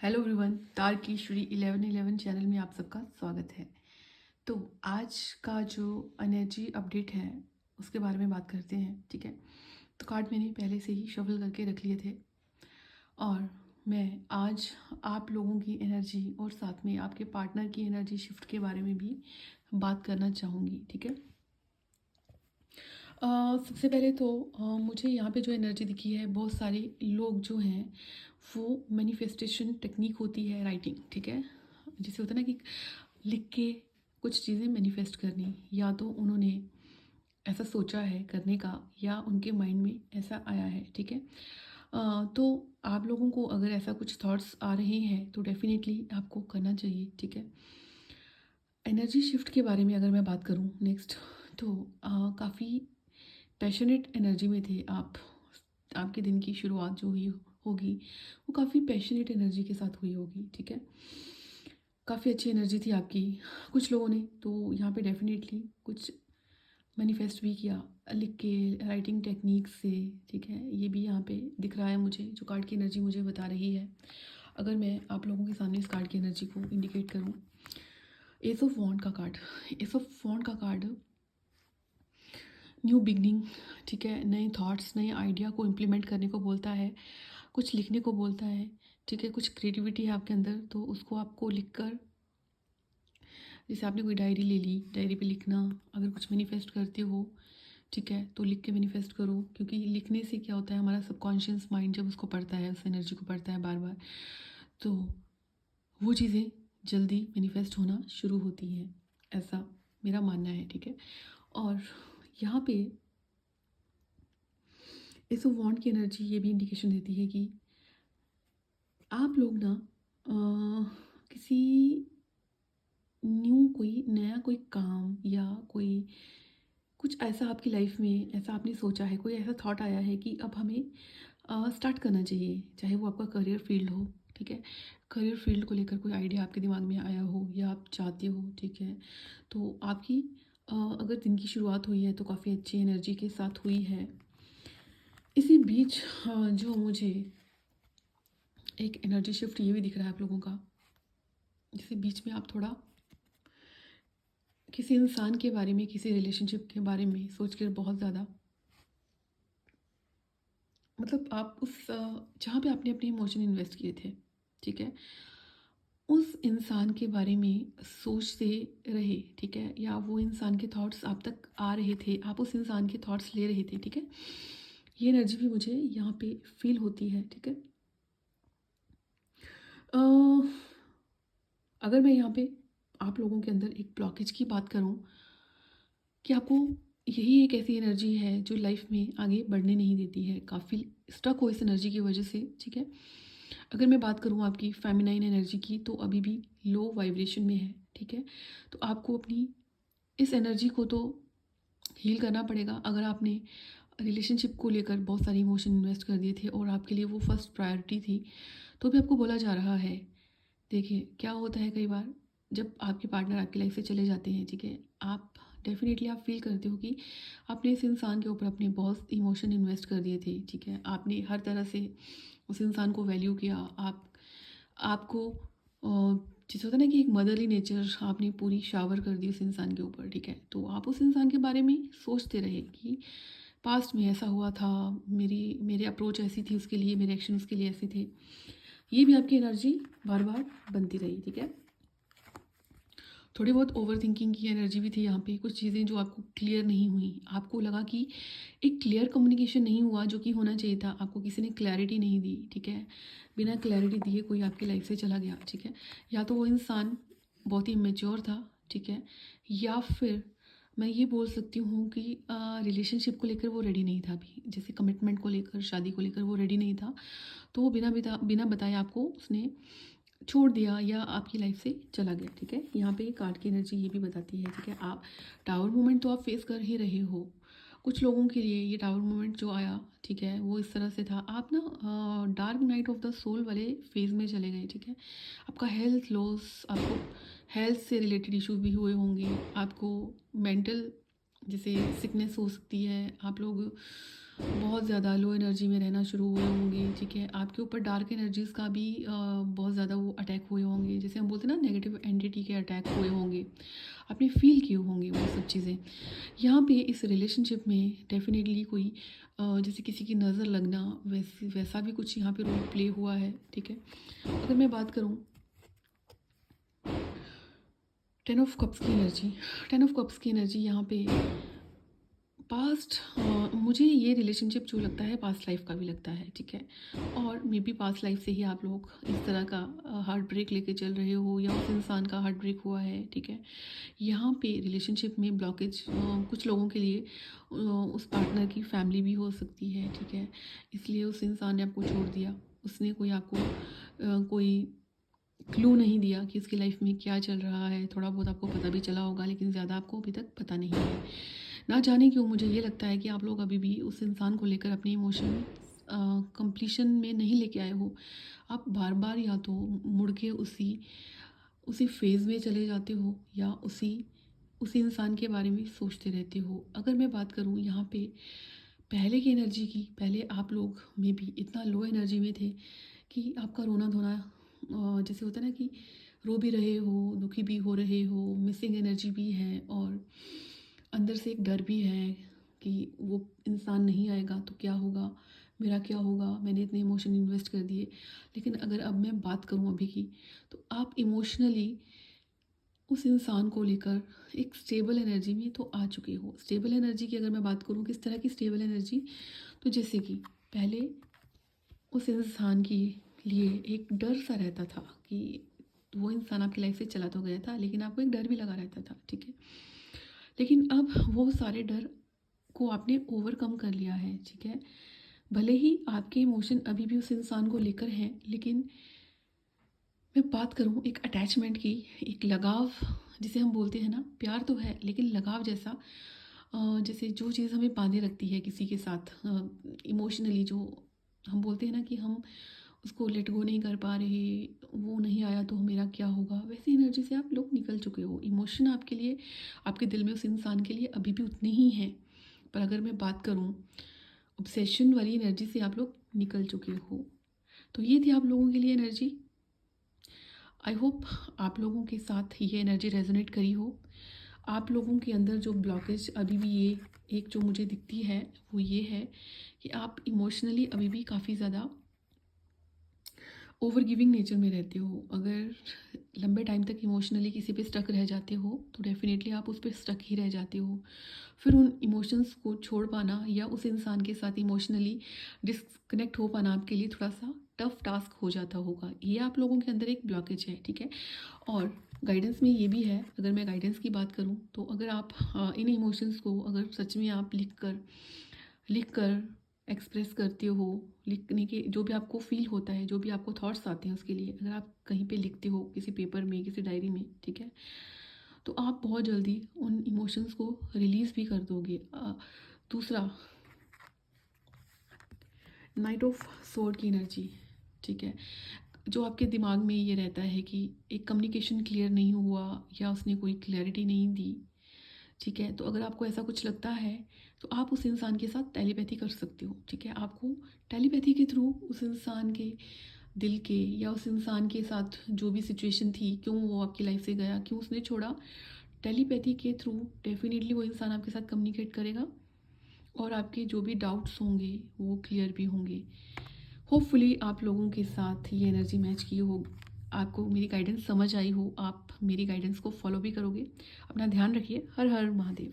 Hello everyone, Tarkeshwari 1111 channel में आप सबका स्वागत है। तो आज का जो एनर्जी अपडेट है उसके बारे में बात करते हैं, ठीक है। तो कार्ड मैंने पहले से ही शफल करके रख लिए थे और मैं आज आप लोगों की एनर्जी और साथ में आपके पार्टनर की एनर्जी शिफ्ट के बारे में भी बात करना चाहूँगी, ठीक है। सबसे पहले तो मुझे यहाँ पे जो एनर्जी दिखी है, बहुत सारे लोग जो हैं वो मैनिफेस्टेशन टेक्निक होती है राइटिंग, ठीक है। जैसे होता है ना कि लिख के कुछ चीज़ें मैनिफेस्ट करनी, या तो उन्होंने ऐसा सोचा है करने का या उनके माइंड में ऐसा आया है, ठीक है। तो आप लोगों को अगर ऐसा कुछ थॉट्स आ रहे हैं तो डेफिनेटली आपको करना चाहिए, ठीक है। एनर्जी शिफ्ट के बारे में अगर मैं बात करूँ नेक्स्ट, तो काफ़ी पैशनेट एनर्जी में थे आप। आपके दिन की शुरुआत जो हुई होगी वो काफ़ी पैशनेट एनर्जी के साथ हुई होगी, ठीक है। काफ़ी अच्छी एनर्जी थी आपकी। कुछ लोगों ने तो यहाँ पे डेफिनेटली कुछ मैनिफेस्ट भी किया लिख के, राइटिंग टेक्निक से, ठीक है। ये भी यहाँ पे दिख रहा है मुझे, जो कार्ड की एनर्जी मुझे बता रही है। अगर मैं आप लोगों के सामने इस कार्ड की एनर्जी को इंडिकेट करूँ, एस ऑफ वॉन्ड का कार्ड। एस ऑफ वॉन्ड का कार्ड न्यू बिगनिंग, ठीक है। नए थॉट्स, नए आइडिया को इम्प्लीमेंट करने को बोलता है, कुछ लिखने को बोलता है, ठीक है। कुछ क्रिएटिविटी है आपके अंदर तो उसको आपको लिखकर, जैसे आपने कोई डायरी ले ली, डायरी पे लिखना। अगर कुछ मैनिफेस्ट करते हो, ठीक है, तो लिख के मैनिफेस्ट करो, क्योंकि लिखने से क्या होता है, हमारा सबकॉन्शियस माइंड जब उसको पढ़ता है, उस एनर्जी को पढ़ता है बार बार, तो वो चीज़ें जल्दी मैनिफेस्ट होना शुरू होती हैं, ऐसा मेरा मानना है, ठीक है। और यहाँ पे इस वॉन्ड की एनर्जी ये भी इंडिकेशन देती है कि आप लोग ना किसी न्यू, कोई नया कोई काम या कोई कुछ ऐसा आपकी लाइफ में ऐसा आपने सोचा है, कोई ऐसा थॉट आया है कि अब हमें स्टार्ट करना चाहिए, चाहे वो आपका करियर फील्ड हो, ठीक है। करियर फील्ड को लेकर कोई आइडिया आपके दिमाग में आया हो या आप चाहते हो, ठीक है। तो आपकी अगर दिन की शुरुआत हुई है तो काफ़ी अच्छी एनर्जी के साथ हुई है। इसी बीच जो मुझे एक एनर्जी शिफ्ट ये भी दिख रहा है आप लोगों का, जैसे बीच में आप थोड़ा किसी इंसान के बारे में, किसी रिलेशनशिप के बारे में सोचकर बहुत ज़्यादा, मतलब आप उस जहाँ पे आपने अपने इमोशन इन्वेस्ट किए थे, ठीक है, उस इंसान के बारे में सोचते रहे, ठीक है। या वो इंसान के थॉट्स आप तक आ रहे थे, आप उस इंसान के थॉट्स ले रहे थे, ठीक है। ये एनर्जी भी मुझे यहाँ पे फील होती है, ठीक है। अ, अगर मैं यहाँ पे आप लोगों के अंदर एक ब्लॉकेज की बात करूँ कि आपको यही एक ऐसी एनर्जी है जो लाइफ में आगे बढ़ने नहीं देती है, काफ़ी स्टक हो इस एनर्जी की वजह से, ठीक है। अगर मैं बात करूँ आपकी फेमिनाइन एनर्जी की, तो अभी भी लो वाइब्रेशन में है, ठीक है। तो आपको अपनी इस एनर्जी को तो हील करना पड़ेगा। अगर आपने रिलेशनशिप को लेकर बहुत सारे इमोशन इन्वेस्ट कर दिए थे और आपके लिए वो फर्स्ट प्रायोरिटी थी, तो भी आपको बोला जा रहा है। देखिए क्या होता है, कई बार जब आपके पार्टनर आपकी लाइफ से चले जाते हैं, ठीक है, आप डेफिनेटली आप फील करते हो कि आपने इस इंसान के ऊपर अपने बहुत इमोशन इन्वेस्ट कर दिए थे, ठीक है। आपने हर तरह से उस इंसान को वैल्यू किया, आपको जैसे होता है ना कि एक मदरली नेचर आपने पूरी शावर कर दी उस इंसान के ऊपर, ठीक है। तो आप उस इंसान के बारे में सोचते रहे कि पास्ट में ऐसा हुआ था, मेरे अप्रोच ऐसी थी उसके लिए, मेरे एक्शन उसके लिए ऐसे थे। ये भी आपकी एनर्जी बार बार बनती रही, ठीक है। थोड़ी बहुत ओवर थिंकिंग की एनर्जी भी थी यहाँ पे। कुछ चीज़ें जो आपको क्लियर नहीं हुई, आपको लगा कि एक क्लियर कम्युनिकेशन नहीं हुआ जो कि होना चाहिए था, आपको किसी ने क्लैरिटी नहीं दी, ठीक है। बिना क्लैरिटी दिए कोई आपकी लाइफ से चला गया, ठीक है। या तो वो इंसान बहुत ही मेच्योर था, ठीक है, या फिर मैं ये बोल सकती हूँ कि रिलेशनशिप को लेकर वो रेडी नहीं था अभी, जैसे कमिटमेंट को लेकर, शादी को लेकर वो रेडी नहीं था। तो वो बिना बताए आपको उसने छोड़ दिया या आपकी लाइफ से चला गया, ठीक है। यहाँ पे कार्ड की एनर्जी ये भी बताती है, ठीक है। आप टावर मोमेंट तो आप फेस कर ही रहे हो। कुछ लोगों के लिए ये टावर मोमेंट जो आया, ठीक है, वो इस तरह से था, आप ना dark night of the soul वाले फेज में चले गए, ठीक है। आपका हेल्थ लॉस, आपको हेल्थ से रिलेटेड इशू भी हुए होंगे, आपको मेंटल जैसे सिकनेस हो सकती है, आप लोग बहुत ज़्यादा लो एनर्जी में रहना शुरू हुए होंगे, ठीक है। आपके ऊपर डार्क एनर्जीज़ का भी बहुत ज़्यादा वो अटैक हुए होंगे, जैसे हम बोलते हैं ना नेगेटिव एंटिटी के अटैक हुए होंगे, आपने फील किए होंगे वो सब चीज़ें। यहाँ पे इस रिलेशनशिप में डेफिनेटली कोई जैसे किसी की नज़र लगना, वैसा भी कुछ यहाँ पे रोल प्ले हुआ है, ठीक है। अगर मैं बात करूँ 10 ऑफ कप्स की एनर्जी, 10 ऑफ कप्स की एनर्जी यहाँ पे पास्ट, मुझे ये रिलेशनशिप जो लगता है पास्ट लाइफ का भी लगता है, ठीक है। और मे बी पास्ट लाइफ से ही आप लोग इस तरह का हार्ट ब्रेक लेके चल रहे हो, या उस इंसान का हार्ट ब्रेक हुआ है, ठीक है। यहाँ पे रिलेशनशिप में ब्लॉकेज कुछ लोगों के लिए उस पार्टनर की फैमिली भी हो सकती है, ठीक है। इसलिए उस इंसान ने आपको छोड़ दिया, उसने कोई आपको कोई क्लू नहीं दिया कि उसकी लाइफ में क्या चल रहा है। थोड़ा बहुत आपको पता भी चला होगा, लेकिन ज़्यादा आपको अभी तक पता नहीं है। ना जाने क्यों मुझे ये लगता है कि आप लोग अभी भी उस इंसान को लेकर अपने इमोशन कंप्लीशन में नहीं लेके आए हो। आप बार बार या तो मुड़ के उसी उसी फेज़ में चले जाते हो, या उसी इंसान के बारे में सोचते रहते हो। अगर मैं बात करूँ यहाँ पे पहले की एनर्जी की, पहले आप लोग में भी इतना लो एनर्जी में थे कि आपका रोना धोना जैसे होता है ना कि रो भी रहे हो, दुखी भी हो रहे हो, मिसिंग एनर्जी भी है, और अंदर से एक डर भी है कि वो इंसान नहीं आएगा तो क्या होगा, मेरा क्या होगा, मैंने इतने इमोशन इन्वेस्ट कर दिए। लेकिन अगर अब मैं बात करूँ अभी की, तो आप इमोशनली उस इंसान को लेकर एक स्टेबल एनर्जी में तो आ चुके हो। स्टेबल एनर्जी की अगर मैं बात करूँ, किस तरह की स्टेबल एनर्जी, तो जैसे कि पहले उस इंसान के लिए एक डर सा रहता था कि वो इंसान आपकी लाइफ से चला तो गया था, लेकिन आपको एक डर भी लगा रहता था, ठीक है। लेकिन अब वो सारे डर को आपने ओवरकम कर लिया है, ठीक है। भले ही आपके इमोशन अभी भी उस इंसान को लेकर हैं, लेकिन मैं बात करूँ एक अटैचमेंट की, एक लगाव, जिसे हम बोलते हैं ना, प्यार तो है लेकिन लगाव जैसा, जैसे जो चीज़ हमें बांधे रखती है किसी के साथ इमोशनली, जो हम बोलते हैं ना कि हम उसको लेट गो नहीं कर पा रहे, वो नहीं आया तो मेरा क्या होगा, वैसी एनर्जी से आप लोग निकल चुके हो। इमोशन आपके लिए, आपके दिल में उस इंसान के लिए अभी भी उतने ही हैं, पर अगर मैं बात करूँ ऑब्सेशन वाली एनर्जी से आप लोग निकल चुके हो। तो ये थी आप लोगों के लिए एनर्जी। आई होप आप लोगों के साथ ये एनर्जी रेजोनेट करी हो। आप लोगों के अंदर जो ब्लॉकेज अभी भी ये एक जो मुझे दिखती है, वो ये है कि आप इमोशनली अभी भी काफ़ी ज़्यादा ओवर गिविंग नेचर में रहते हो। अगर लंबे टाइम तक इमोशनली किसी पे स्टक रह जाते हो, तो डेफिनेटली आप उस पर स्टक ही रह जाते हो। फिर उन इमोशंस को छोड़ पाना, या उस इंसान के साथ इमोशनली डिस्कनेक्ट हो पाना आपके लिए थोड़ा सा टफ टास्क हो जाता होगा। ये आप लोगों के अंदर एक ब्लॉकेज है, ठीक है। और गाइडेंस में ये भी है, अगर मैं गाइडेंस की बात करूँ, तो अगर आप इन इमोशंस को अगर सच में आप लिख कर एक्सप्रेस करते हो, लिखने के जो भी आपको फील होता है, जो भी आपको थॉट्स आते हैं, उसके लिए अगर आप कहीं पे लिखते हो, किसी पेपर में, किसी डायरी में, ठीक है, तो आप बहुत जल्दी उन इमोशंस को रिलीज़ भी कर दोगे। दूसरा, नाइट ऑफ सोर्ड की एनर्जी, ठीक है। जो आपके दिमाग में ये रहता है कि एक कम्युनिकेशन क्लियर नहीं हुआ, या उसने कोई क्लैरिटी नहीं दी, ठीक है। तो अगर आपको ऐसा कुछ लगता है, तो आप उस इंसान के साथ टेलीपैथी कर सकते हो, ठीक है। आपको टेलीपैथी के थ्रू उस इंसान के दिल के, या उस इंसान के साथ जो भी सिचुएशन थी, क्यों वो आपकी लाइफ से गया, क्यों उसने छोड़ा, टेलीपैथी के थ्रू डेफिनेटली वो इंसान आपके साथ कम्युनिकेट करेगा, और आपके जो भी डाउट्स होंगे वो क्लियर भी होंगे। होपफुली आप लोगों के साथ ये एनर्जी मैच की हो, आपको मेरी गाइडेंस समझ आई हो, आप मेरी गाइडेंस को फॉलो भी करोगे। अपना ध्यान रखिए। हर हर महादेव।